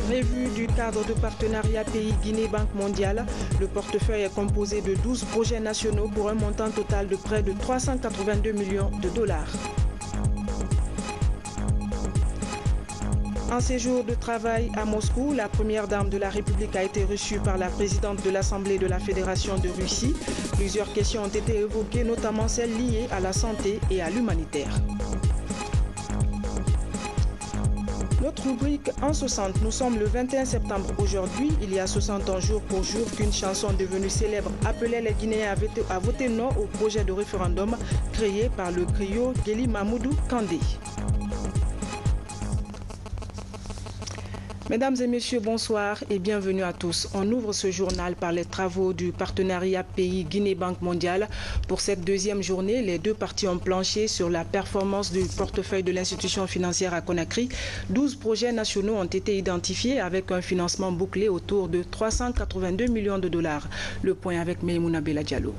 Revue du cadre de partenariat pays Guinée-Banque mondiale, le portefeuille est composé de 12 projets nationaux pour un montant total de près de 382 millions de dollars. En séjour de travail à Moscou, la première dame de la République a été reçue par la présidente de l'Assemblée de la Fédération de Russie. Plusieurs questions ont été évoquées, notamment celles liées à la santé et à l'humanitaire. Notre rubrique en 60, nous sommes le 21 septembre aujourd'hui. Il y a 60 ans jour pour jour qu'une chanson devenue célèbre appelait les Guinéens à voter non au projet de référendum créé par le griot Guéli Mamoudou Kandé. Mesdames et messieurs, bonsoir et bienvenue à tous. On ouvre ce journal par les travaux du partenariat pays Guinée-Banque mondiale. Pour cette deuxième journée, les deux parties ont planché sur la performance du portefeuille de l'institution financière à Conakry. 12 projets nationaux ont été identifiés avec un financement bouclé autour de 382 millions de dollars. Le point avec Meimouna Bella Diallo.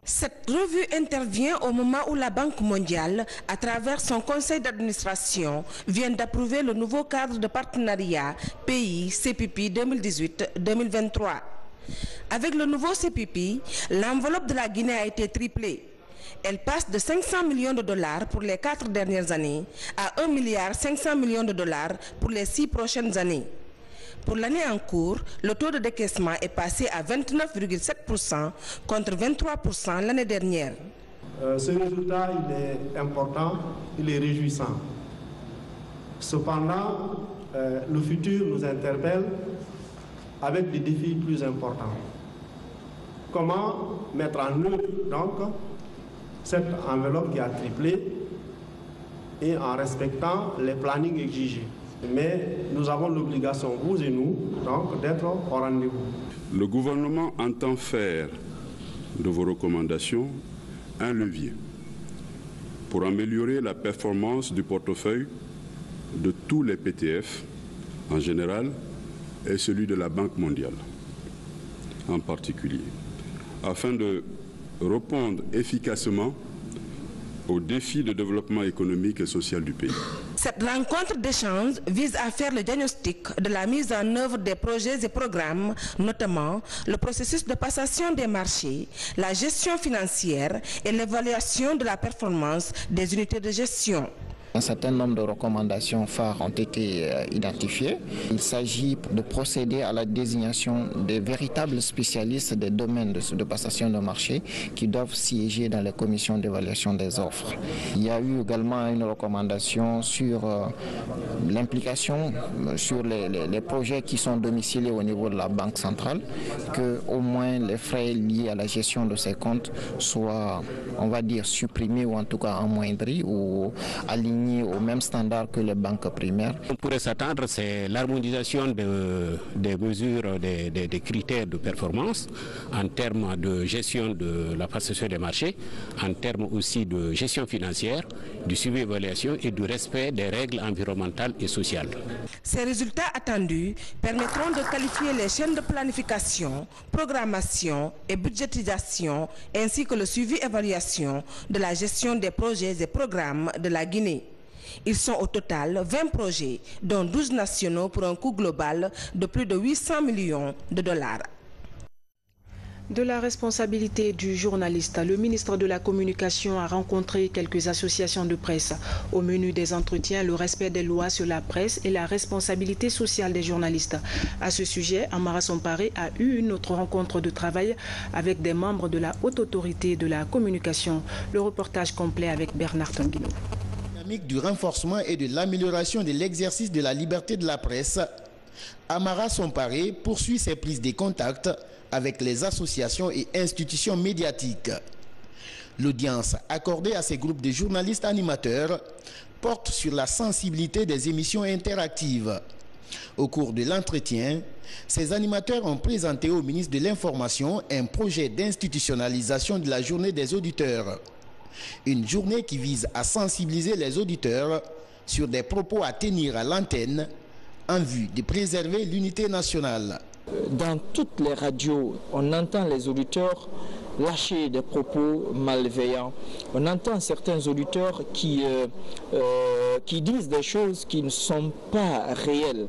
Cette revue intervient au moment où la Banque mondiale, à travers son conseil d'administration, vient d'approuver le nouveau cadre de partenariat pays CPP 2018-2023. Avec le nouveau CPP, l'enveloppe de la Guinée a été triplée. Elle passe de 500 millions de dollars pour les 4 dernières années à 1,5 milliard de dollars pour les 6 prochaines années. Pour l'année en cours, le taux de décaissement est passé à 29,7% contre 23% l'année dernière. Ce résultat, il est important, il est réjouissant. Cependant, le futur nous interpelle avec des défis plus importants. Comment mettre en œuvre donc cette enveloppe qui a triplé et en respectant les plannings exigés? Mais nous avons l'obligation, vous et nous, donc, d'être au rendez-vous. Le gouvernement entend faire de vos recommandations un levier pour améliorer la performance du portefeuille de tous les PTF en général et celui de la Banque mondiale en particulier, afin de répondre efficacement aux défis de développement économique et social du pays. Cette rencontre d'échange vise à faire le diagnostic de la mise en œuvre des projets et programmes, notamment le processus de passation des marchés, la gestion financière et l'évaluation de la performance des unités de gestion. Un certain nombre de recommandations phares ont été identifiées. Il s'agit de procéder à la désignation des véritables spécialistes des domaines de passation de marché qui doivent siéger dans les commissions d'évaluation des offres. Il y a eu également une recommandation sur l'implication sur les projets qui sont domiciliés au niveau de la Banque centrale, que au moins les frais liés à la gestion de ces comptes soient, on va dire, supprimés ou en tout cas amoindris ou alignés aux mêmes standards que les banques primaires. On pourrait s'attendre, c'est l'harmonisation des mesures, des critères de performance en termes de gestion de la passation des marchés, en termes aussi de gestion financière, du suivi évaluation et du respect des règles environnementales et sociales. Ces résultats attendus permettront de qualifier les chaînes de planification, programmation et budgétisation, ainsi que le suivi-évaluation de la gestion des projets et programmes de la Guinée. Ils sont au total 20 projets, dont 12 nationaux pour un coût global de plus de 800 millions de dollars. De la responsabilité du journaliste, le ministre de la Communication a rencontré quelques associations de presse. Au menu des entretiens, le respect des lois sur la presse et la responsabilité sociale des journalistes. À ce sujet, Amara Somparé a eu une autre rencontre de travail avec des membres de la Haute Autorité de la Communication. Le reportage complet avec Bernard Tanguino. Du renforcement et de l'amélioration de l'exercice de la liberté de la presse, Amara Somparé poursuit ses prises de contact avec les associations et institutions médiatiques. L'audience accordée à ces groupes de journalistes animateurs porte sur la sensibilité des émissions interactives. Au cours de l'entretien, ces animateurs ont présenté au ministre de l'Information un projet d'institutionnalisation de la journée des auditeurs. Une journée qui vise à sensibiliser les auditeurs sur des propos à tenir à l'antenne en vue de préserver l'unité nationale. Dans toutes les radios, on entend les auditeurs lâcher des propos malveillants. On entend certains auditeurs qui disent des choses qui ne sont pas réelles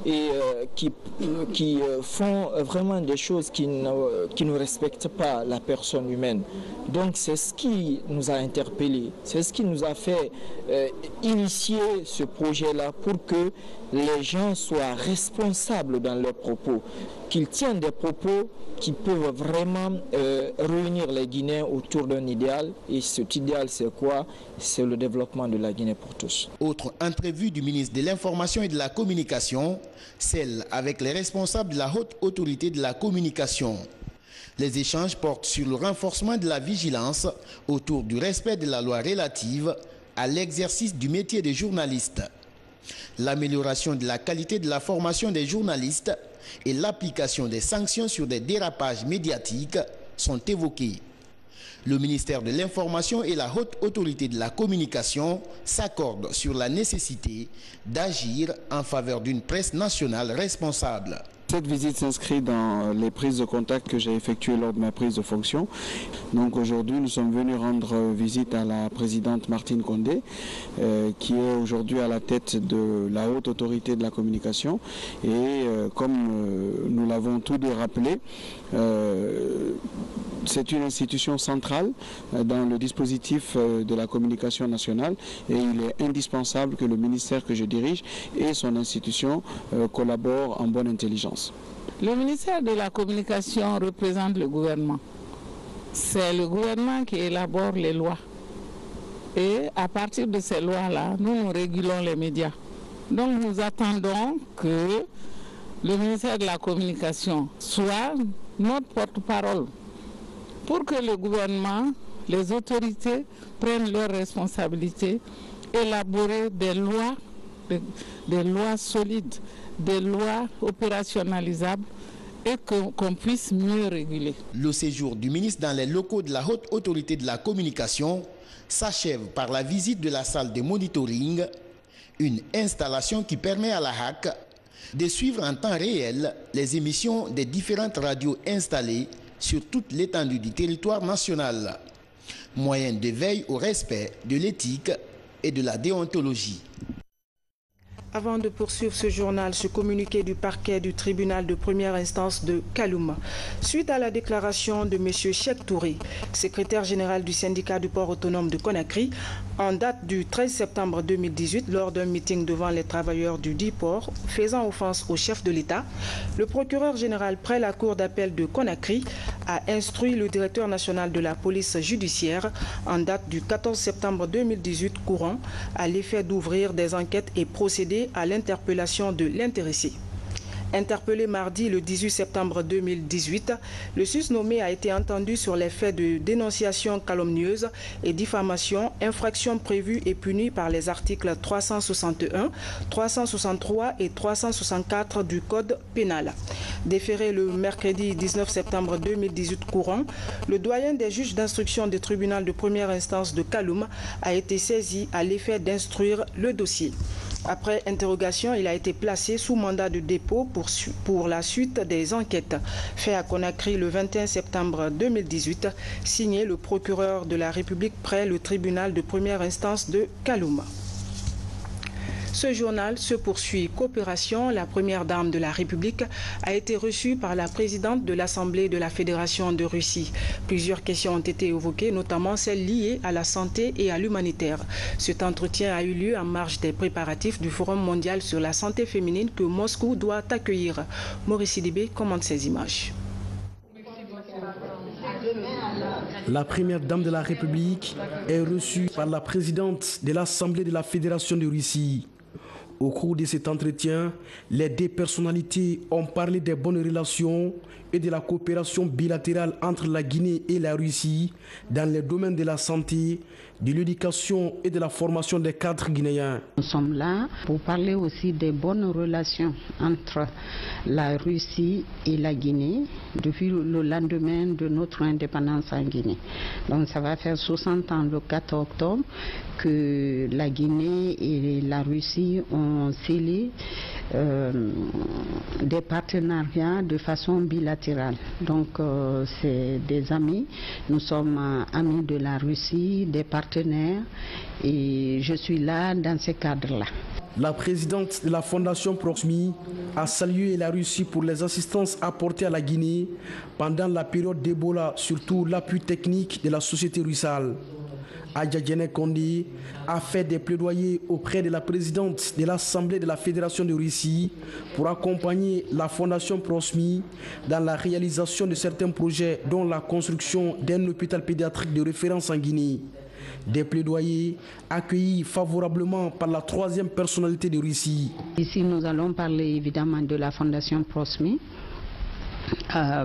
et qui font vraiment des choses qui ne respectent pas la personne humaine. Donc c'est ce qui nous a interpellés, c'est ce qui nous a fait initier ce projet-là pour que les gens soient responsables dans leurs propos, qu'ils tiennent des propos qui peuvent vraiment réunir les Guinéens autour d'un idéal. Et cet idéal, c'est quoi? C'est le développement de la Guinée pour tous. Autre entrevue du ministre de l'Information et de la Communication, celle avec les responsables de la haute autorité de la communication. Les échanges portent sur le renforcement de la vigilance autour du respect de la loi relative à l'exercice du métier de journaliste, l'amélioration de la qualité de la formation des journalistes et l'application des sanctions sur des dérapages médiatiques sont évoqués. Le ministère de l'Information et la haute autorité de la communication s'accordent sur la nécessité d'agir en faveur d'une presse nationale responsable. Cette visite s'inscrit dans les prises de contact que j'ai effectuées lors de ma prise de fonction. Donc aujourd'hui, nous sommes venus rendre visite à la présidente Martine Condé, qui est aujourd'hui à la tête de la haute autorité de la communication. Et comme nous l'avons tous deux rappelé, c'est une institution centrale dans le dispositif de la communication nationale et il est indispensable que le ministère que je dirige et son institution collaborent en bonne intelligence. Le ministère de la Communication représente le gouvernement. C'est le gouvernement qui élabore les lois. Et à partir de ces lois-là, nous régulons les médias. Donc nous attendons que le ministère de la Communication soit notre porte-parole pour que le gouvernement, les autorités prennent leurs responsabilités, élaborer des lois solides, des lois opérationnalisables et qu'on puisse mieux réguler. Le séjour du ministre dans les locaux de la haute autorité de la communication s'achève par la visite de la salle de monitoring, une installation qui permet à la HAC de suivre en temps réel les émissions des différentes radios installées sur toute l'étendue du territoire national. Moyen de veille au respect de l'éthique et de la déontologie. Avant de poursuivre ce journal, ce communiqué du parquet du tribunal de première instance de Kaloum. Suite à la déclaration de M. Cheikh Touré, secrétaire général du syndicat du port autonome de Conakry, en date du 13 septembre 2018, lors d'un meeting devant les travailleurs du dit port, faisant offense au chef de l'État, le procureur général près la cour d'appel de Conakry a instruit le directeur national de la police judiciaire, en date du 14 septembre 2018 courant, à l'effet d'ouvrir des enquêtes et procéder à l'interpellation de l'intéressé. Interpellé mardi le 18 septembre 2018, le susnommé a été entendu sur les faits de dénonciation calomnieuse et diffamation, infraction prévue et punie par les articles 361, 363 et 364 du Code pénal. Déféré le mercredi 19 septembre 2018 courant, le doyen des juges d'instruction du tribunal de première instance de Kaloum a été saisi à l'effet d'instruire le dossier. Après interrogation, il a été placé sous mandat de dépôt pour la suite des enquêtes. Fait à Conakry le 21 septembre 2018, signé le procureur de la République près le tribunal de première instance de Kaloum. Ce journal se poursuit. Coopération, la première dame de la République, a été reçue par la présidente de l'Assemblée de la Fédération de Russie. Plusieurs questions ont été évoquées, notamment celles liées à la santé et à l'humanitaire. Cet entretien a eu lieu en marge des préparatifs du Forum mondial sur la santé féminine que Moscou doit accueillir. Maurice Sidibé commente ces images. La première dame de la République est reçue par la présidente de l'Assemblée de la Fédération de Russie. Au cours de cet entretien, les deux personnalités ont parlé des bonnes relations et de la coopération bilatérale entre la Guinée et la Russie dans les domaines de la santé, de l'éducation et de la formation des cadres guinéens. Nous sommes là pour parler aussi des bonnes relations entre la Russie et la Guinée depuis le lendemain de notre indépendance en Guinée. Donc ça va faire 60 ans le 4 octobre que la Guinée et la Russie ont scellé des partenariats de façon bilatérale. Donc c'est des amis, nous sommes amis de la Russie, des partenaires, et je suis là dans ce cadre-là. La présidente de la Fondation Proxmi a salué la Russie pour les assistances apportées à la Guinée pendant la période d'Ebola, surtout l'appui technique de la société russale. Adjadjene Kondé a fait des plaidoyers auprès de la présidente de l'Assemblée de la Fédération de Russie pour accompagner la Fondation Proxmi dans la réalisation de certains projets, dont la construction d'un hôpital pédiatrique de référence en Guinée. Des plaidoyers accueillis favorablement par la troisième personnalité de Russie. Ici, nous allons parler évidemment de la Fondation Proxmi,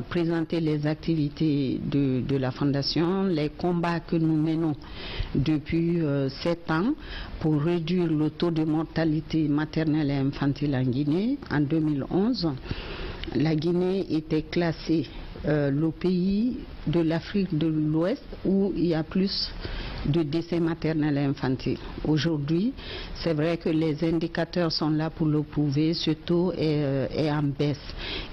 présenter les activités de la Fondation, les combats que nous menons depuis 7 ans pour réduire le taux de mortalité maternelle et infantile en Guinée. En 2011, la Guinée était classée le pays de l'Afrique de l'Ouest où il y a plus de décès maternels et infantiles. Aujourd'hui, c'est vrai que les indicateurs sont là pour le prouver, ce taux est en baisse,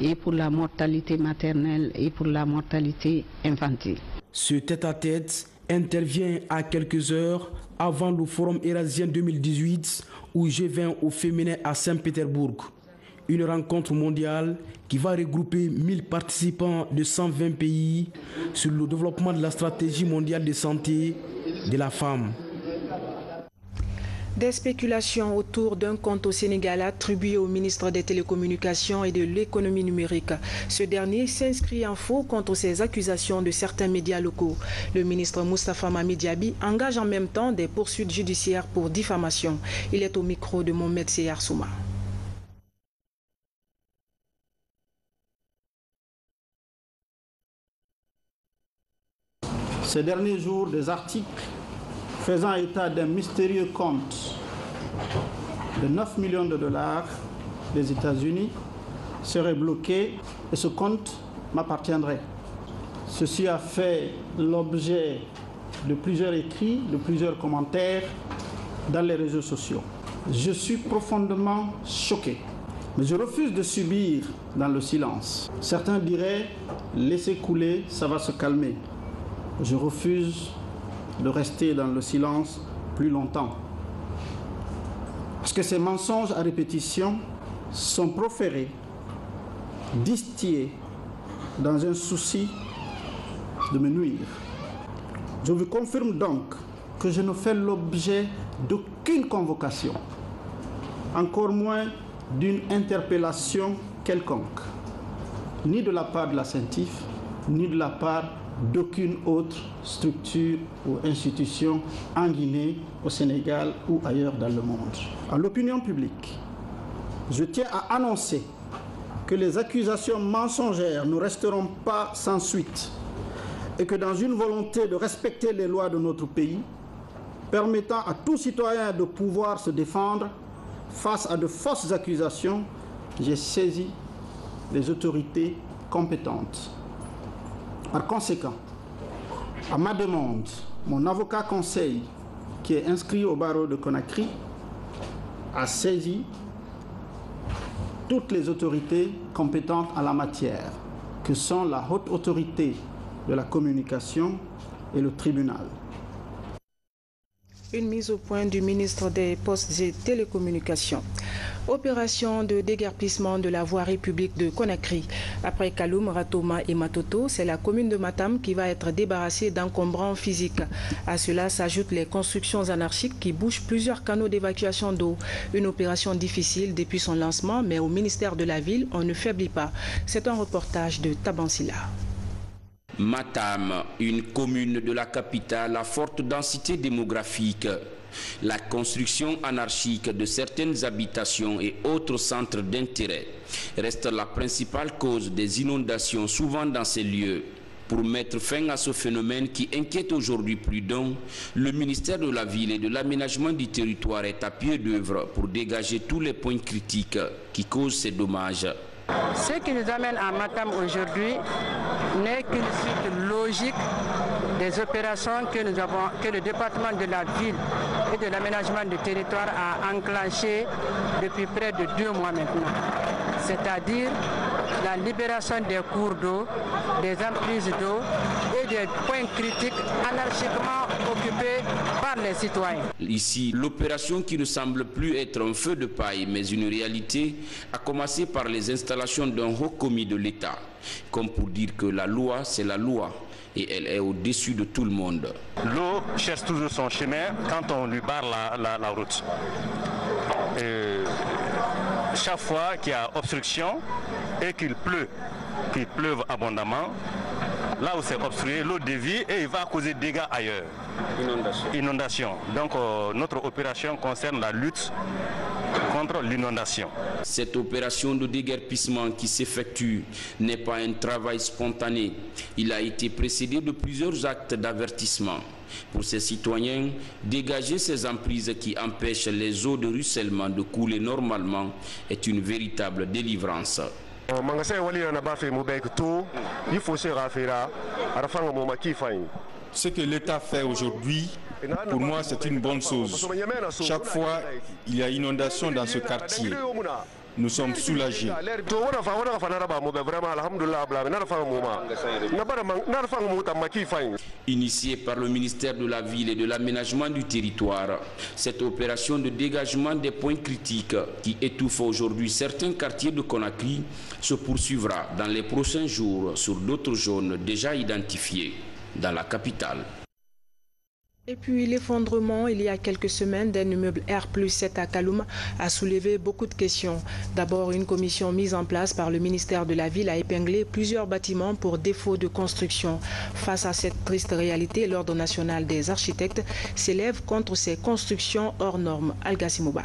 et pour la mortalité maternelle et pour la mortalité infantile. Ce tête-à-tête intervient à quelques heures avant le Forum Eurasien 2018 où G20 au féminin à Saint-Pétersbourg. Une rencontre mondiale qui va regrouper 1000 participants de 120 pays sur le développement de la stratégie mondiale de santé de la femme. Des spéculations autour d'un compte au Sénégal attribué au ministre des Télécommunications et de l'Économie numérique. Ce dernier s'inscrit en faux contre ces accusations de certains médias locaux. Le ministre Moustapha Mamid Diaby engage en même temps des poursuites judiciaires pour diffamation. Il est au micro de Mohamed Seyar Souma. Ces derniers jours, des articles faisant état d'un mystérieux compte de 9 millions de dollars des États-Unis serait bloqué et ce compte m'appartiendrait. Ceci a fait l'objet de plusieurs écrits, de plusieurs commentaires dans les réseaux sociaux. Je suis profondément choqué, mais je refuse de subir dans le silence. Certains diraient « laissez couler, ça va se calmer ». Je refuse de rester dans le silence plus longtemps. Parce que ces mensonges à répétition sont proférés, distillés dans un souci de me nuire. Je vous confirme donc que je ne fais l'objet d'aucune convocation, encore moins d'une interpellation quelconque, ni de la part de la CENTIF, ni de la part d'aucune autre structure ou institution en Guinée, au Sénégal ou ailleurs dans le monde. À l'opinion publique, je tiens à annoncer que les accusations mensongères ne resteront pas sans suite et que dans une volonté de respecter les lois de notre pays, permettant à tout citoyen de pouvoir se défendre face à de fausses accusations, j'ai saisi les autorités compétentes. Par conséquent, à ma demande, mon avocat conseil, qui est inscrit au barreau de Conakry, a saisi toutes les autorités compétentes en la matière, que sont la haute autorité de la communication et le tribunal. Une mise au point du ministre des Postes et Télécommunications. Opération de déguerpissement de la voirie publique de Conakry. Après Kaloum, Ratoma et Matoto, c'est la commune de Matam qui va être débarrassée d'encombrants physiques. À cela s'ajoutent les constructions anarchiques qui bouchent plusieurs canaux d'évacuation d'eau. Une opération difficile depuis son lancement, mais au ministère de la Ville, on ne faiblit pas. C'est un reportage de Tabansila. Matam, une commune de la capitale à forte densité démographique. La construction anarchique de certaines habitations et autres centres d'intérêt reste la principale cause des inondations souvent dans ces lieux. Pour mettre fin à ce phénomène qui inquiète aujourd'hui plus d'un, le ministère de la Ville et de l'Aménagement du territoire est à pied d'œuvre pour dégager tous les points critiques qui causent ces dommages. Ce qui nous amène à Matam aujourd'hui n'est qu'une suite logique des opérations que le département de la ville et de l'aménagement du territoire a enclenchées depuis près de 2 mois maintenant. C'est-à-dire la libération des cours d'eau, des emprises d'eau et des points critiques anarchiquement occupés par les citoyens. Ici, l'opération qui ne semble plus être un feu de paille mais une réalité a commencé par les installations d'un haut commis de l'État, comme pour dire que la loi c'est la loi et elle est au-dessus de tout le monde. L'eau cherche toujours son chemin quand on lui barre la route. Chaque fois qu'il y a obstruction et qu'il pleuve abondamment, là où c'est obstrué, l'eau dévie et il va causer des dégâts ailleurs. Inondation. Donc notre opération concerne la lutte contre l'inondation. Cette opération de déguerpissement qui s'effectue n'est pas un travail spontané. Il a été précédé de plusieurs actes d'avertissement. Pour ces citoyens, dégager ces emprises qui empêchent les eaux de ruissellement de couler normalement est une véritable délivrance. Ce que l'État fait aujourd'hui, pour moi, c'est une bonne chose. Chaque fois, il y a inondation dans ce quartier. Nous sommes soulagés. Initiée par le ministère de la Ville et de l'Aménagement du Territoire, cette opération de dégagement des points critiques qui étouffe aujourd'hui certains quartiers de Conakry se poursuivra dans les prochains jours sur d'autres zones déjà identifiées dans la capitale. Et puis l'effondrement il y a quelques semaines d'un immeuble R+7 à Kaloum a soulevé beaucoup de questions. D'abord, une commission mise en place par le ministère de la Ville a épinglé plusieurs bâtiments pour défaut de construction. Face à cette triste réalité, l'Ordre national des architectes s'élève contre ces constructions hors normes. Al-Gassimouba.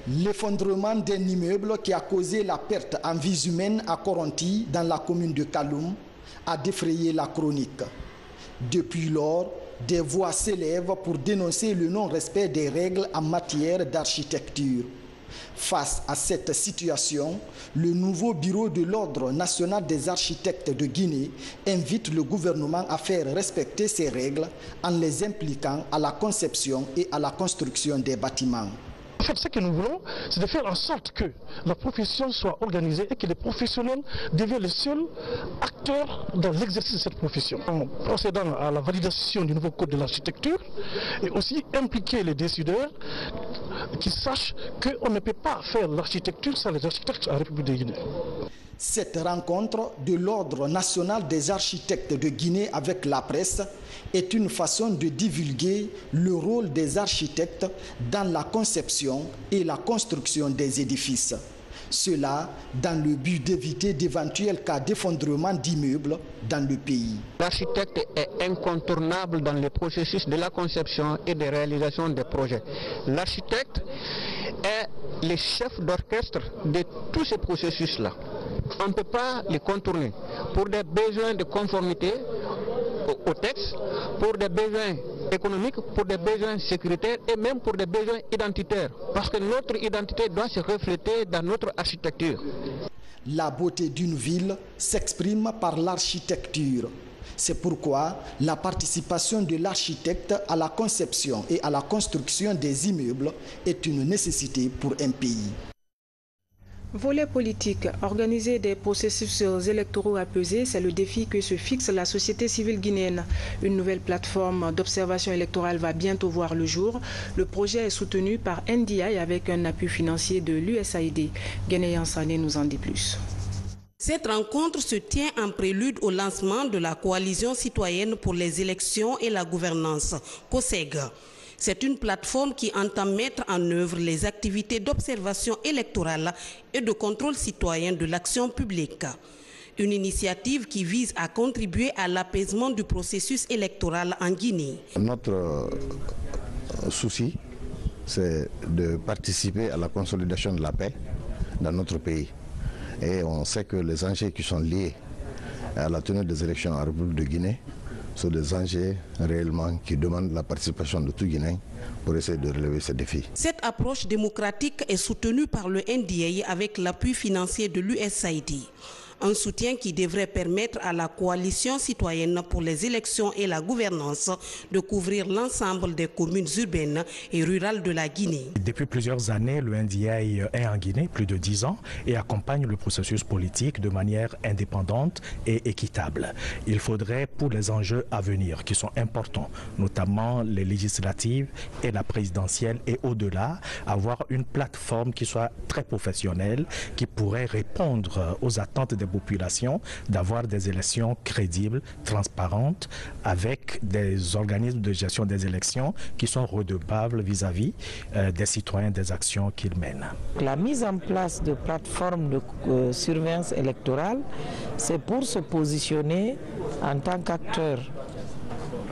L'effondrement d'un immeuble qui a causé la perte en vies humaines à Koronti, dans la commune de Kaloum, a défrayé la chronique. Depuis lors, des voix s'élèvent pour dénoncer le non-respect des règles en matière d'architecture. Face à cette situation, le nouveau bureau de l'Ordre national des architectes de Guinée invite le gouvernement à faire respecter ces règles en les impliquant à la conception et à la construction des bâtiments. En fait, ce que nous voulons, c'est de faire en sorte que la profession soit organisée et que les professionnels deviennent les seuls acteurs dans l'exercice de cette profession. En procédant à la validation du nouveau code de l'architecture et aussi impliquer les décideurs qui sachent qu'on ne peut pas faire l'architecture sans les architectes en République de Guinée. Cette rencontre de l'Ordre national des architectes de Guinée avec la presse est une façon de divulguer le rôle des architectes dans la conception et la construction des édifices. Cela dans le but d'éviter d'éventuels cas d'effondrement d'immeubles dans le pays. L'architecte est incontournable dans le processus de la conception et de réalisation des projets. L'architecte est le chef d'orchestre de tous ces processus-là. On ne peut pas les contourner pour des besoins de conformité au texte, pour des besoins économiques, pour des besoins sécuritaires et même pour des besoins identitaires. Parce que notre identité doit se refléter dans notre architecture. La beauté d'une ville s'exprime par l'architecture. C'est pourquoi la participation de l'architecte à la conception et à la construction des immeubles est une nécessité pour un pays. Volet politique, organiser des processus électoraux apaisés, c'est le défi que se fixe la société civile guinéenne. Une nouvelle plateforme d'observation électorale va bientôt voir le jour. Le projet est soutenu par NDI avec un appui financier de l'USAID. Guénéen Sané nous en dit plus. Cette rencontre se tient en prélude au lancement de la coalition citoyenne pour les élections et la gouvernance, COSEG. C'est une plateforme qui entend mettre en œuvre les activités d'observation électorale et de contrôle citoyen de l'action publique. Une initiative qui vise à contribuer à l'apaisement du processus électoral en Guinée. Notre souci, c'est de participer à la consolidation de la paix dans notre pays. Et on sait que les enjeux qui sont liés à la tenue des élections en République de Guinée sont des enjeux réellement qui demandent la participation de tout Guinéen pour essayer de relever ces défis. Cette approche démocratique est soutenue par le NDI avec l'appui financier de l'USAID. Un soutien qui devrait permettre à la coalition citoyenne pour les élections et la gouvernance de couvrir l'ensemble des communes urbaines et rurales de la Guinée. Depuis plusieurs années, le NDI est en Guinée, plus de 10 ans, et accompagne le processus politique de manière indépendante et équitable. Il faudrait, pour les enjeux à venir, qui sont importants, notamment les législatives et la présidentielle et au-delà, avoir une plateforme qui soit très professionnelle, qui pourrait répondre aux attentes des populations, d'avoir des élections crédibles, transparentes, avec des organismes de gestion des élections qui sont redevables vis-à-vis des citoyens des actions qu'ils mènent. La mise en place de plateformes de surveillance électorale, c'est pour se positionner en tant qu'acteur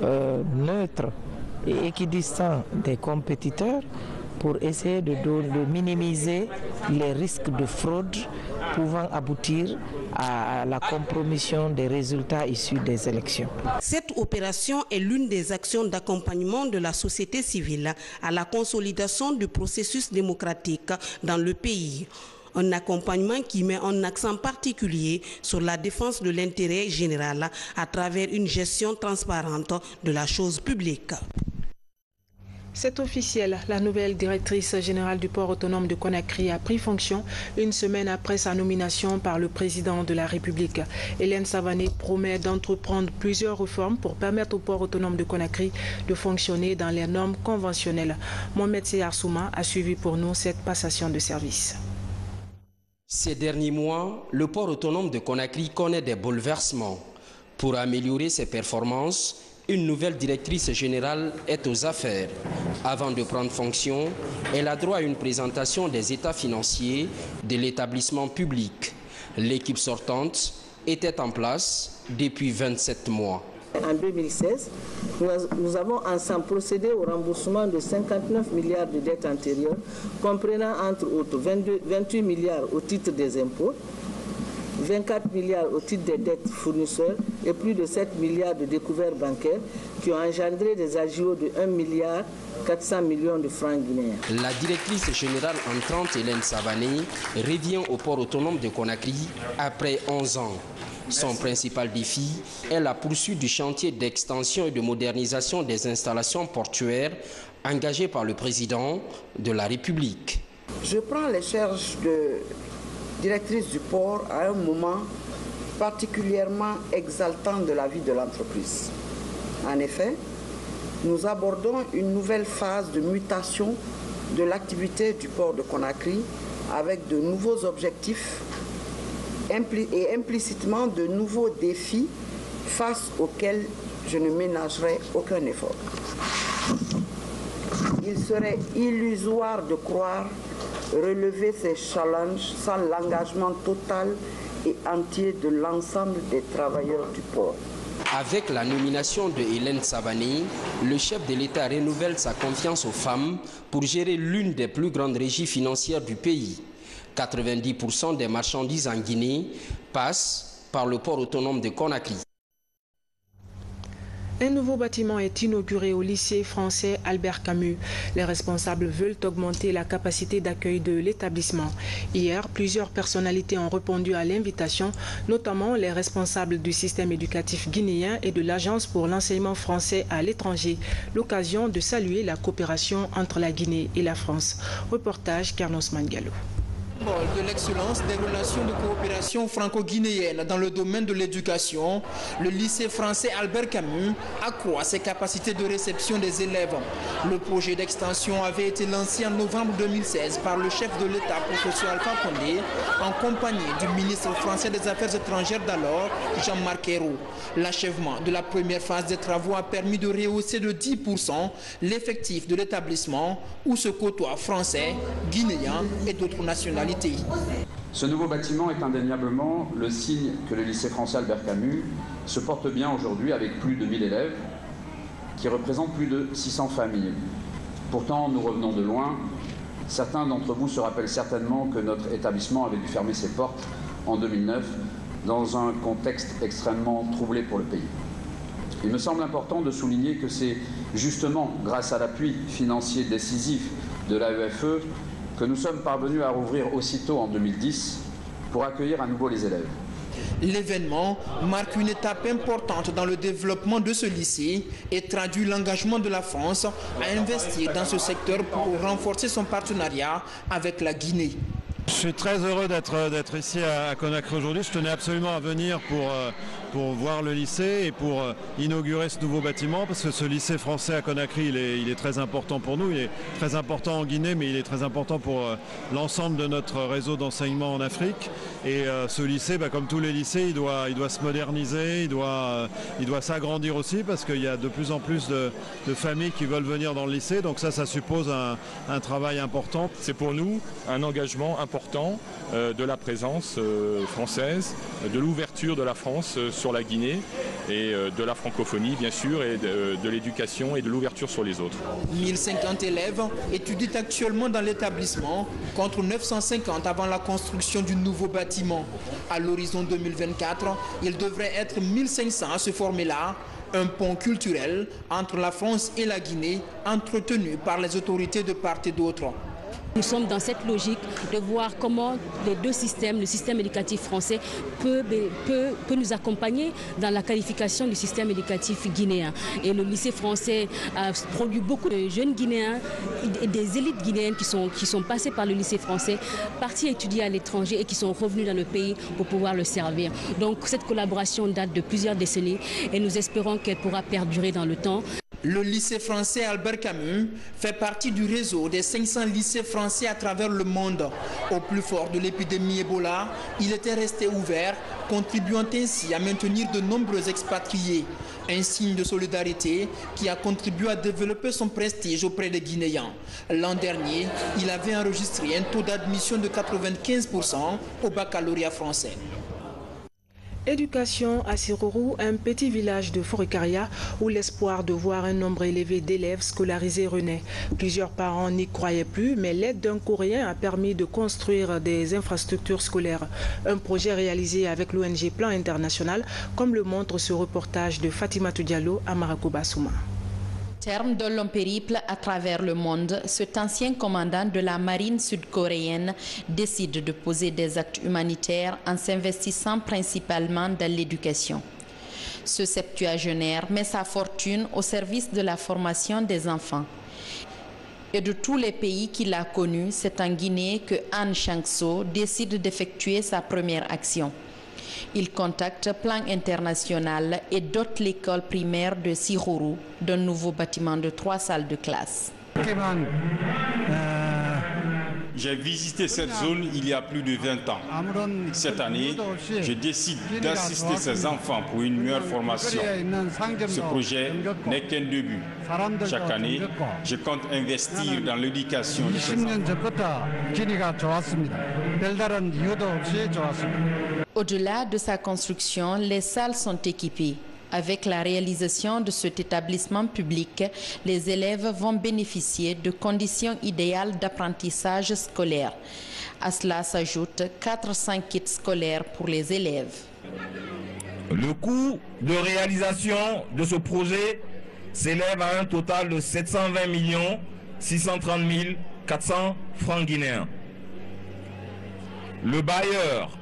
neutre et équidistant des compétiteurs pour essayer de minimiser les risques de fraude pouvant aboutir à la compromission des résultats issus des élections. Cette opération est l'une des actions d'accompagnement de la société civile à la consolidation du processus démocratique dans le pays. Un accompagnement qui met un accent particulier sur la défense de l'intérêt général à travers une gestion transparente de la chose publique. C'est officiel, la nouvelle directrice générale du port autonome de Conakry a pris fonction une semaine après sa nomination par le président de la République. Hélène Savané promet d'entreprendre plusieurs réformes pour permettre au port autonome de Conakry de fonctionner dans les normes conventionnelles. Mohamed Seyar Souma a suivi pour nous cette passation de service. Ces derniers mois, le port autonome de Conakry connaît des bouleversements. Pour améliorer ses performances, une nouvelle directrice générale est aux affaires. Avant de prendre fonction, elle a droit à une présentation des états financiers de l'établissement public. L'équipe sortante était en place depuis 27 mois. En 2016, nous avons ensemble procédé au remboursement de 59 milliards de dettes antérieures, comprenant entre autres 28 milliards au titre des impôts, 24 milliards au titre des dettes fournisseurs et plus de 7 milliards de découvertes bancaires qui ont engendré des agios de 1 milliard 400 millions de francs guinéens. La directrice générale entrante, Hélène Savané, revient au port autonome de Conakry après 11 ans. Son principal défi est la poursuite du chantier d'extension et de modernisation des installations portuaires engagé par le président de la République. Je prends les charges de directrice du port à un moment particulièrement exaltant de la vie de l'entreprise. En effet, nous abordons une nouvelle phase de mutation de l'activité du port de Conakry avec de nouveaux objectifs et implicitement de nouveaux défis face auxquels je ne ménagerai aucun effort. Il serait illusoire de croire relever ces challenges sans l'engagement total et entier de l'ensemble des travailleurs du port. Avec la nomination de Hélène Savané, le chef de l'État renouvelle sa confiance aux femmes pour gérer l'une des plus grandes régies financières du pays. 90% des marchandises en Guinée passent par le port autonome de Conakry. Un nouveau bâtiment est inauguré au lycée français Albert Camus. Les responsables veulent augmenter la capacité d'accueil de l'établissement. Hier, plusieurs personnalités ont répondu à l'invitation, notamment les responsables du système éducatif guinéen et de l'Agence pour l'enseignement français à l'étranger. L'occasion de saluer la coopération entre la Guinée et la France. Reportage Carlos Mangalo. De l'excellence des relations de coopération franco-guinéenne dans le domaine de l'éducation, le lycée français Albert Camus accroît ses capacités de réception des élèves. Le projet d'extension avait été lancé en novembre 2016 par le chef de l'État, professeur Alpha Condé, en compagnie du ministre français des Affaires étrangères d'alors, Jean-Marc Ayrault. L'achèvement de la première phase des travaux a permis de rehausser de 10% l'effectif de l'établissement où se côtoient français, guinéens et d'autres nationalités. Ce nouveau bâtiment est indéniablement le signe que le lycée français Albert Camus se porte bien aujourd'hui avec plus de 1000 élèves qui représentent plus de 600 familles. Pourtant, nous revenons de loin. Certains d'entre vous se rappellent certainement que notre établissement avait dû fermer ses portes en 2009 dans un contexte extrêmement troublé pour le pays. Il me semble important de souligner que c'est justement grâce à l'appui financier décisif de l'AEFE que nous sommes parvenus à rouvrir aussitôt en 2010 pour accueillir à nouveau les élèves. L'événement marque une étape importante dans le développement de ce lycée et traduit l'engagement de la France à investir dans ce secteur pour renforcer son partenariat avec la Guinée. Je suis très heureux d'être ici à Conakry aujourd'hui. Je tenais absolument à venir pour voir le lycée et pour inaugurer ce nouveau bâtiment, parce que ce lycée français à Conakry, il est très important pour nous. Il est très important en Guinée, mais il est très important pour l'ensemble de notre réseau d'enseignement en Afrique. Et ce lycée, comme tous les lycées, il doit se moderniser, il doit s'agrandir aussi, parce qu'il y a de plus en plus de familles qui veulent venir dans le lycée. Donc ça suppose un travail important. C'est pour nous un engagement important de la présence française, de l'ouverture de la France sur la Guinée et de la francophonie bien sûr, et de l'éducation et de l'ouverture sur les autres. 1050 élèves étudient actuellement dans l'établissement contre 950 avant la construction du nouveau bâtiment. À l'horizon 2024, il devrait être 1500 à se former là. Un pont culturel entre la France et la Guinée entretenu par les autorités de part et d'autre. Nous sommes dans cette logique de voir comment les deux systèmes, le système éducatif français peut nous accompagner dans la qualification du système éducatif guinéen. Et le lycée français a produit beaucoup de jeunes Guinéens et des élites guinéennes qui sont passés par le lycée français, partis étudier à l'étranger et qui sont revenus dans le pays pour pouvoir le servir. Donc cette collaboration date de plusieurs décennies et nous espérons qu'elle pourra perdurer dans le temps. Le lycée français Albert Camus fait partie du réseau des 500 lycées français à travers le monde. Au plus fort de l'épidémie Ebola, il était resté ouvert, contribuant ainsi à maintenir de nombreux expatriés. Un signe de solidarité qui a contribué à développer son prestige auprès des Guinéens. L'an dernier, il avait enregistré un taux d'admission de 95% au baccalauréat français. Éducation à Sirorou, un petit village de Forikaria où l'espoir de voir un nombre élevé d'élèves scolarisés renaît. Plusieurs parents n'y croyaient plus, mais l'aide d'un Coréen a permis de construire des infrastructures scolaires. Un projet réalisé avec l'ONG Plan International, comme le montre ce reportage de Fatimatou Diallo à Marakoba Souma. Terme de long périple à travers le monde, cet ancien commandant de la marine sud-coréenne décide de poser des actes humanitaires en s'investissant principalement dans l'éducation. Ce septuagénaire met sa fortune au service de la formation des enfants. Et de tous les pays qu'il a connus, c'est en Guinée que Anne Changso décide d'effectuer sa première action. Il contacte Plan International et dote l'école primaire de Sirorou d'un nouveau bâtiment de 3 salles de classe. J'ai visité cette zone il y a plus de 20 ans. Cette année, je décide d'assister ces enfants pour une meilleure formation. Ce projet n'est qu'un début. Chaque année, je compte investir dans l'éducation de ces enfants. Au-delà de sa construction, les salles sont équipées. Avec la réalisation de cet établissement public, les élèves vont bénéficier de conditions idéales d'apprentissage scolaire. À cela s'ajoutent 400 kits scolaires pour les élèves. Le coût de réalisation de ce projet s'élève à un total de 720 630 400 francs guinéens. Le bailleur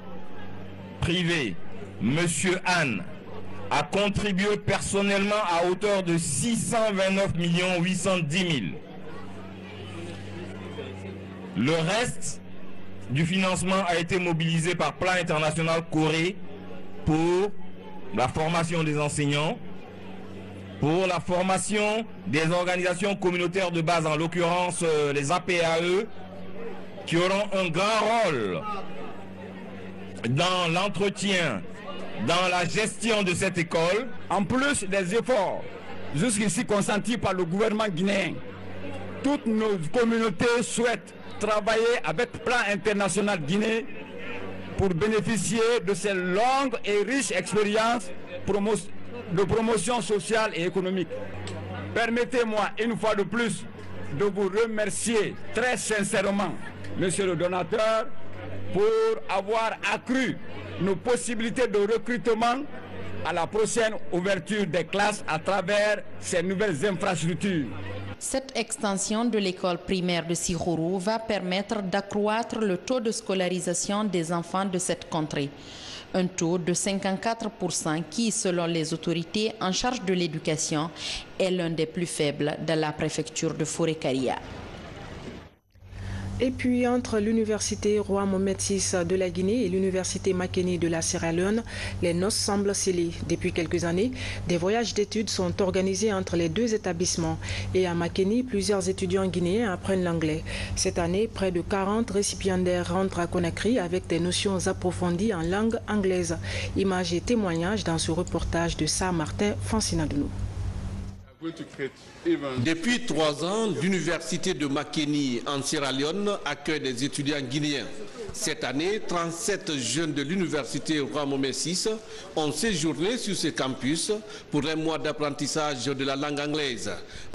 privé, M. Anne, a contribué personnellement à hauteur de 629 810 000. Le reste du financement a été mobilisé par Plan International Corée pour la formation des enseignants, pour la formation des organisations communautaires de base, en l'occurrence les APAE, qui auront un grand rôle dans l'entretien, dans la gestion de cette école. En plus des efforts jusqu'ici consentis par le gouvernement guinéen, toutes nos communautés souhaitent travailler avec Plan International Guinée pour bénéficier de ces longues et riches expériences de promotion sociale et économique. Permettez-moi une fois de plus de vous remercier très sincèrement, monsieur le donateur, pour avoir accru nos possibilités de recrutement à la prochaine ouverture des classes à travers ces nouvelles infrastructures. Cette extension de l'école primaire de Sirourou va permettre d'accroître le taux de scolarisation des enfants de cette contrée. Un taux de 54% qui, selon les autorités en charge de l'éducation, est l'un des plus faibles de la préfecture de Forêt-Karia. Et puis, entre l'université Roi Mohamed VI de la Guinée et l'université Makeni de la Sierra Leone, les noces semblent scellées. Depuis quelques années, des voyages d'études sont organisés entre les deux établissements. Et à Makeni, plusieurs étudiants guinéens apprennent l'anglais. Cette année, près de 40 récipiendaires rentrent à Conakry avec des notions approfondies en langue anglaise. Images et témoignages dans ce reportage de Saint-Martin Fancinadounou. Depuis 3 ans, l'université de Makeni en Sierra Leone accueille des étudiants guinéens. Cette année, 37 jeunes de l'université Roi Mohamed VI ont séjourné sur ce campus pour un mois d'apprentissage de la langue anglaise.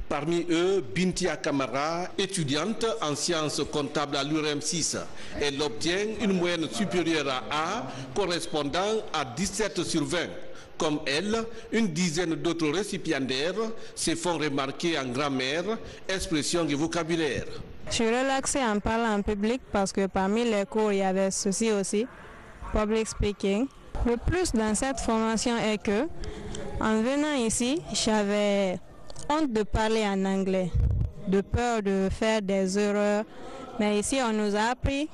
Parmi eux, Bintia Kamara, étudiante en sciences comptables à l'URM 6. Elle obtient une moyenne supérieure à A, correspondant à 17 sur 20. Comme elle, une dizaine d'autres récipiendaires se font remarquer en grammaire, expression et vocabulaire. Je suis relaxée en parlant en public parce que parmi les cours, il y avait ceci aussi, public speaking. Le plus dans cette formation est que, en venant ici, j'avais honte de parler en anglais, de peur de faire des erreurs. Mais ici, on nous a appris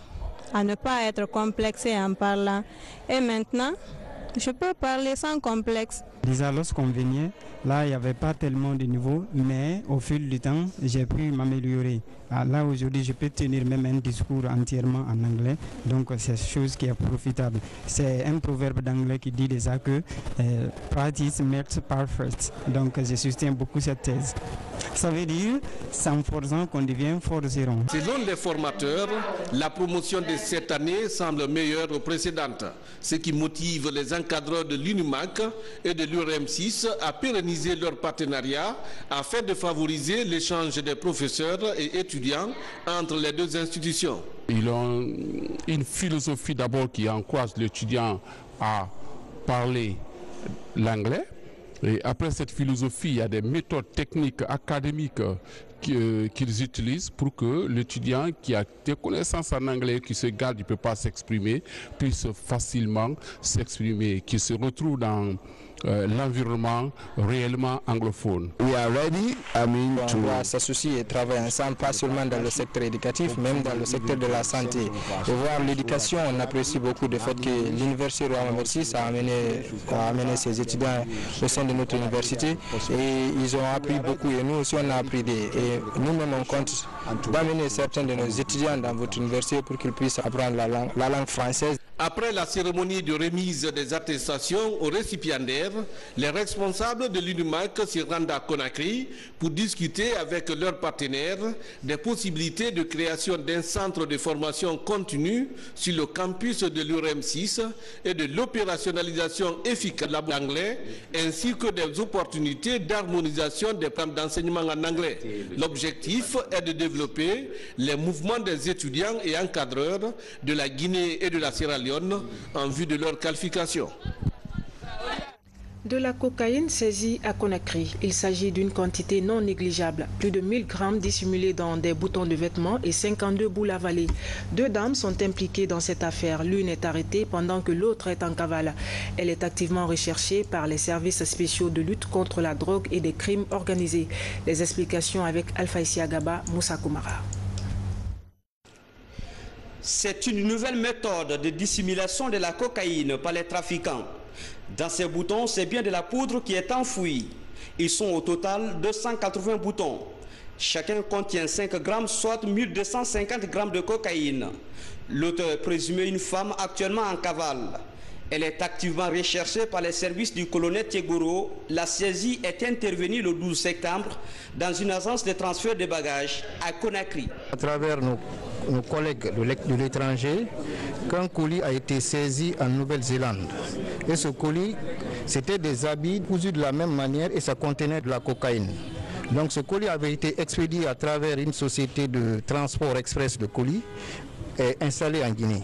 à ne pas être complexé en parlant. Et maintenant, je peux parler sans complexe. Déjà, lorsqu'on venait, là, il n'y avait pas tellement de niveau, mais au fil du temps, j'ai pu m'améliorer. Là, aujourd'hui, je peux tenir même un discours entièrement en anglais, donc c'est une chose qui est profitable. C'est un proverbe d'anglais qui dit déjà que practice makes perfect, donc je soutiens beaucoup cette thèse. Ça veut dire, sans forçant qu'on devient forgeron. Selon les formateurs, la promotion de cette année semble meilleure aux précédentes, ce qui motive les encadreurs de l'UNIMAC et de l'URM6 à pérenniser leur partenariat afin de favoriser l'échange des professeurs et étudiants entre les deux institutions. Ils ont une philosophie d'abord qui encourage l'étudiant à parler l'anglais. Et après cette philosophie, il y a des méthodes techniques académiques qu'ils utilisent pour que l'étudiant qui a des connaissances en anglais, qui se garde, il ne peut pas s'exprimer, puisse facilement s'exprimer, qui se retrouve dans l'environnement réellement anglophone. On doit s'associer et travailler ensemble, pas seulement dans le secteur éducatif, même dans le secteur de la santé. Et voir l'éducation, on apprécie beaucoup le fait que l'université Roi Mohamed VI a amené ses étudiants au sein de notre université et ils ont appris beaucoup et nous aussi on a appris et nous-mêmes on compte d'amener certains de nos étudiants dans votre université pour qu'ils puissent apprendre la langue française. Après la cérémonie de remise des attestations aux récipiendaires, les responsables de l'UNIMAC se rendent à Conakry pour discuter avec leurs partenaires des possibilités de création d'un centre de formation continue sur le campus de l'URM 6 et de l'opérationnalisation efficace de l'anglais, ainsi que des opportunités d'harmonisation des programmes d'enseignement en anglais. L'objectif est de développer les mouvements des étudiants et encadreurs de la Guinée et de la Sierra Leone en vue de leur qualification. De la cocaïne saisie à Conakry. Il s'agit d'une quantité non négligeable. Plus de 1000 grammes dissimulés dans des boutons de vêtements et 52 boules avalées. 2 dames sont impliquées dans cette affaire. L'une est arrêtée pendant que l'autre est en cavale. Elle est activement recherchée par les services spéciaux de lutte contre la drogue et des crimes organisés. Les explications avec Alpha Isiagaba, Moussa Koumara. C'est une nouvelle méthode de dissimulation de la cocaïne par les trafiquants. Dans ces boutons, c'est bien de la poudre qui est enfouie. Ils sont au total 280 boutons. Chacun contient 5 grammes, soit 1250 grammes de cocaïne. L'auteur est présumé une femme actuellement en cavale. Elle est activement recherchée par les services du colonel Tiegoro. La saisie est intervenue le 12 septembre dans une agence de transfert de bagages à Conakry. À travers nos collègues de l'étranger, qu'un colis a été saisi en Nouvelle-Zélande. Et ce colis, c'était des habits cousus de la même manière et ça contenait de la cocaïne. Donc ce colis avait été expédié à travers une société de transport express de colis installée en Guinée.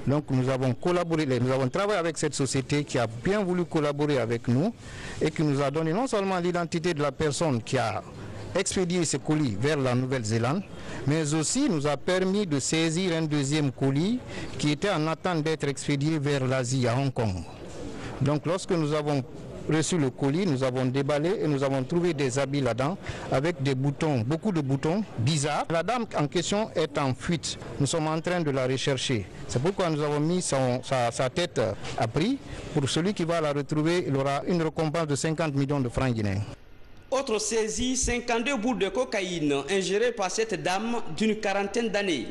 Donc nous avons collaboré, nous avons travaillé avec cette société qui a bien voulu collaborer avec nous et qui nous a donné non seulement l'identité de la personne qui a expédier ces colis vers la Nouvelle-Zélande, mais aussi nous a permis de saisir un deuxième colis qui était en attente d'être expédié vers l'Asie, à Hong Kong. Donc lorsque nous avons reçu le colis, nous avons déballé et nous avons trouvé des habits là-dedans avec des boutons, beaucoup de boutons bizarres. La dame en question est en fuite. Nous sommes en train de la rechercher. C'est pourquoi nous avons mis sa tête à prix. Pour celui qui va la retrouver, il aura une récompense de 50 millions de francs guinéens. Autre saisie, 52 boules de cocaïne ingérées par cette dame d'une quarantaine d'années.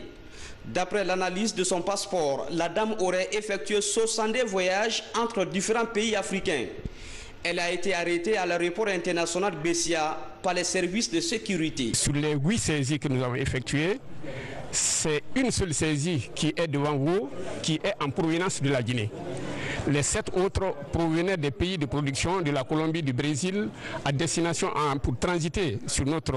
D'après l'analyse de son passeport, la dame aurait effectué 62 voyages entre différents pays africains. Elle a été arrêtée à l'aéroport international Bessia par les services de sécurité. Sur les 8 saisies que nous avons effectuées, c'est une seule saisie qui est devant vous, qui est en provenance de la Guinée. Les 7 autres provenaient des pays de production de la Colombie, du Brésil, à destination pour transiter sur notre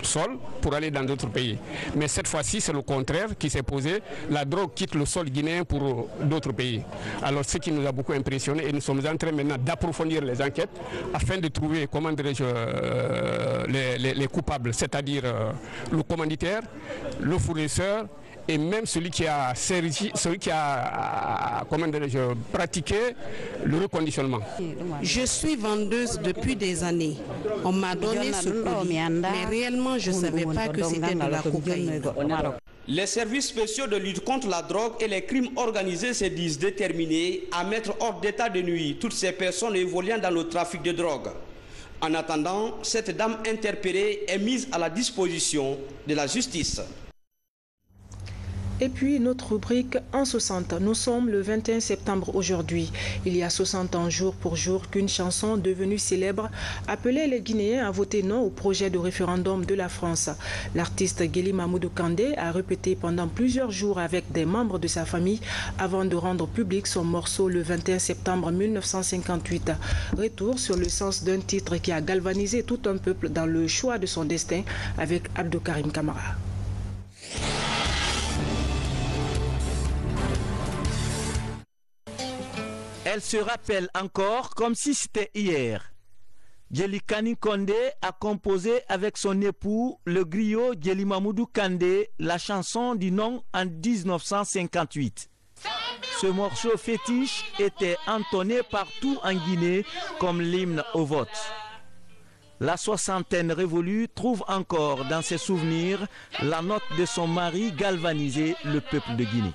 sol pour aller dans d'autres pays. Mais cette fois-ci, c'est le contraire qui s'est posé. La drogue quitte le sol guinéen pour d'autres pays. Alors, ce qui nous a beaucoup impressionné, et nous sommes en train maintenant d'approfondir les enquêtes afin de trouver, comment dirais-je, les coupables, c'est-à-dire le commanditaire, le fournisseur, et même celui qui a pratiqué le reconditionnement. Je suis vendeuse depuis des années. On m'a donné ce colis, mais réellement je ne savais pas que c'était de la cocaïne. Les services spéciaux de lutte contre la drogue et les crimes organisés se disent déterminés à mettre hors d'état de nuit toutes ces personnes évoluant dans le trafic de drogue. En attendant, cette dame interpellée est mise à la disposition de la justice. Et puis notre rubrique en 60. Nous sommes le 21 septembre aujourd'hui. Il y a 60 ans jour pour jour qu'une chanson devenue célèbre appelait les Guinéens à voter non au projet de référendum de la France. L'artiste Guéli Mamoudou Kandé a répété pendant plusieurs jours avec des membres de sa famille avant de rendre public son morceau le 21 septembre 1958. Retour sur le sens d'un titre qui a galvanisé tout un peuple dans le choix de son destin avec Abdou Karim Kamara. Elle se rappelle encore comme si c'était hier. Djeli Kani Kondé a composé avec son époux, le griot Djeli Mamoudou Kandé, la chanson du non en 1958. Ce morceau fétiche était entonné partout en Guinée comme l'hymne au vote. La soixantaine révolue trouve encore dans ses souvenirs la note de son mari galvaniser le peuple de Guinée.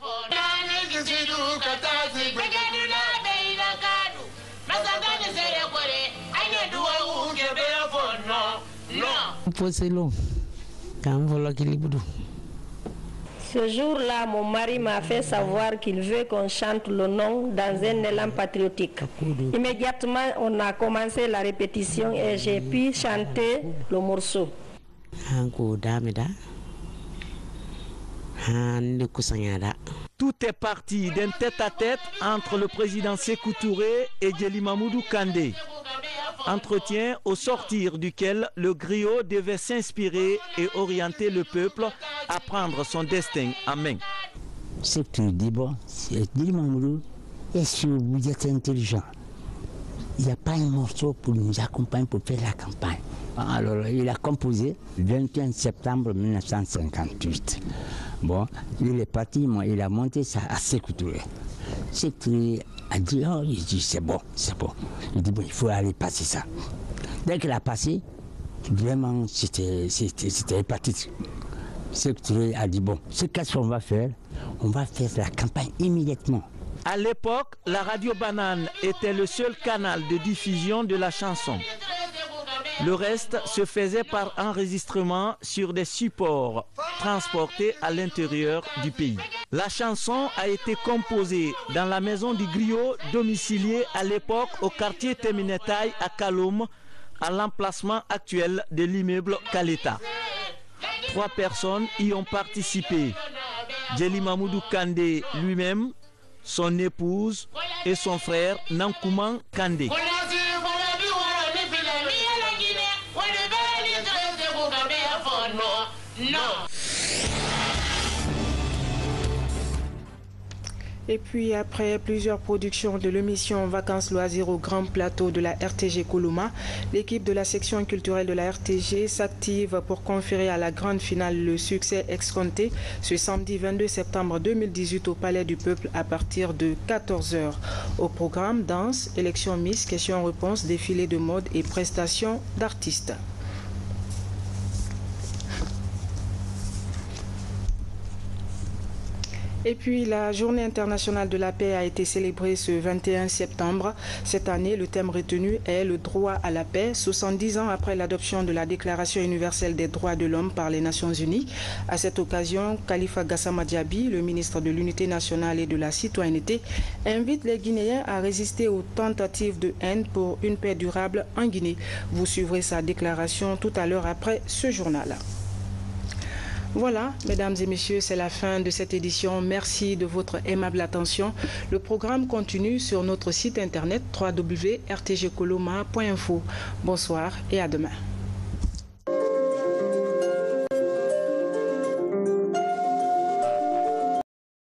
Ce jour-là, mon mari m'a fait savoir qu'il veut qu'on chante le nom dans un élan patriotique. Immédiatement, on a commencé la répétition et j'ai pu chanter le morceau. Tout est parti d'un tête-à-tête entre le président Sékou Touré et Djeli Mamoudou Kandé. Entretien au sortir duquel le griot devait s'inspirer et orienter le peuple à prendre son destin en main. C'est que tu dis, bon, Djeli Mamoudou, est-ce que vous êtes intelligent? Il n'y a pas un morceau pour nous accompagner pour faire la campagne. Alors, il a composé le 21 septembre 1958. Bon, il est parti, moi, il a monté ça à Sékou Touré. Sékou Touré a dit, oh, il dit, c'est bon, c'est bon. Il dit, bon, il faut aller passer ça. Dès qu'il a passé, vraiment, c'était hépatique. Sékou Touré a dit, bon, qu'est-ce qu'on va faire? On va faire la campagne immédiatement. À l'époque, la radio Banane était le seul canal de diffusion de la chanson. Le reste se faisait par enregistrement sur des supports transportés à l'intérieur du pays. La chanson a été composée dans la maison du griot domicilié à l'époque au quartier Teminetaï à Kaloum, à l'emplacement actuel de l'immeuble Kaleta. 3 personnes y ont participé. Djeli Mamoudou Kandé lui-même, son épouse et son frère Nankouman Kandé. Et puis après plusieurs productions de l'émission Vacances Loisirs au Grand Plateau de la RTG Coloma, l'équipe de la section culturelle de la RTG s'active pour conférer à la grande finale le succès escompté ce samedi 22 septembre 2018 au Palais du Peuple à partir de 14h. Au programme, danse, élection Miss, questions-réponses, défilé de mode et prestations d'artistes. Et puis, la Journée internationale de la paix a été célébrée ce 21 septembre. Cette année, le thème retenu est le droit à la paix, 70 ans après l'adoption de la Déclaration universelle des droits de l'homme par les Nations unies. À cette occasion, Khalifa Gassama Diaby, le ministre de l'Unité nationale et de la citoyenneté, invite les Guinéens à résister aux tentatives de haine pour une paix durable en Guinée. Vous suivrez sa déclaration tout à l'heure après ce journal. Voilà, mesdames et messieurs, c'est la fin de cette édition. Merci de votre aimable attention. Le programme continue sur notre site internet www.rtgcoloma.info. Bonsoir et à demain.